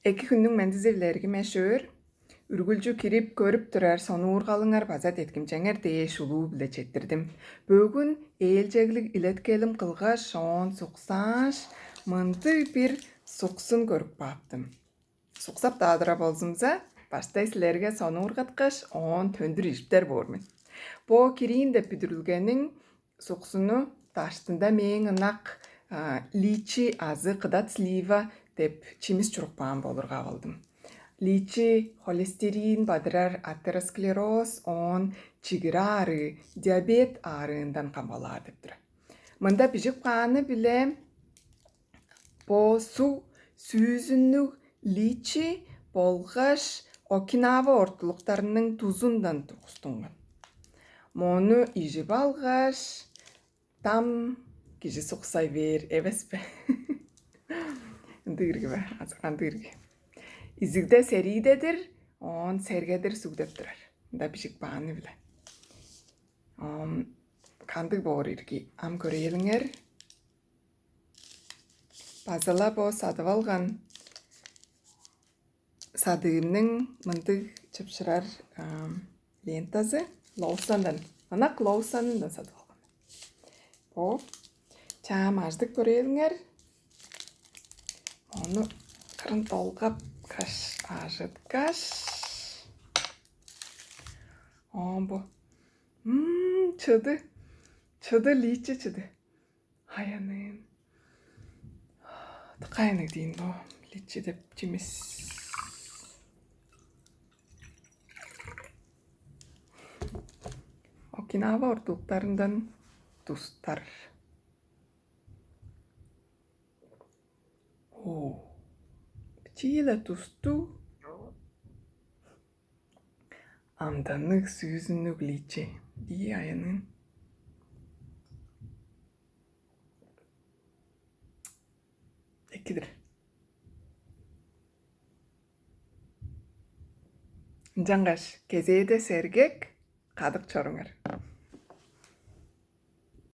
Эки күннүң мендизевлерги мешөөр. Үргүлжү кирип көрүп турар сонуургалыңар базат эткимчеңер дээш улуу биле четирдим. Бөгүн ээлжеглик илеткелим кылгаш оон суксааш мынды бир суксун көрүп баптым. Суксап таадыра болзумса, башта силерге сонуургаткаш оон төндүр иштер боормун. Бо кирийин деп бүдүрүлгениң суксуну таштында мээң ынак личи азы кыдат слива деп чимис чурукпаан болурга калдым. Личи холестерин бадырар атеросклероз, оон чигири аары, диабет аарыындан камалаар деп тура. Мында бижик кааны биле бо сүүзүннүк личи болгаш Окинава ортулуктарынын тузундан тугустунган. Мону ижип алгаш там киши суксай бээр эбеспи. Дыргыбы, азган дыргы. Изигде серийдедир, оон сергедир сугдеп турар. Да бишик бааны биле. Кандык боор ирги ам көрөөлүңер. Базала бо сатып алган садыымның мындык чыпшырар лентасы Лоусондан. Анак Лоусондан сатып алган. Бо чаам аждык көрөөлүңер. Onu kırın dolgap kaş ajıtkаш. Bu. Çıdı. Çıdı liçi çıdı. Hayanın. Tıkayını deyin bu. Liçi de cimiz. Okinawa ortalıklarından dostlar. Чийле тусту амданнык сүүзүннүк личи ии аянын экидир. Жаңгаш кезээде сергек кадык чоруңар.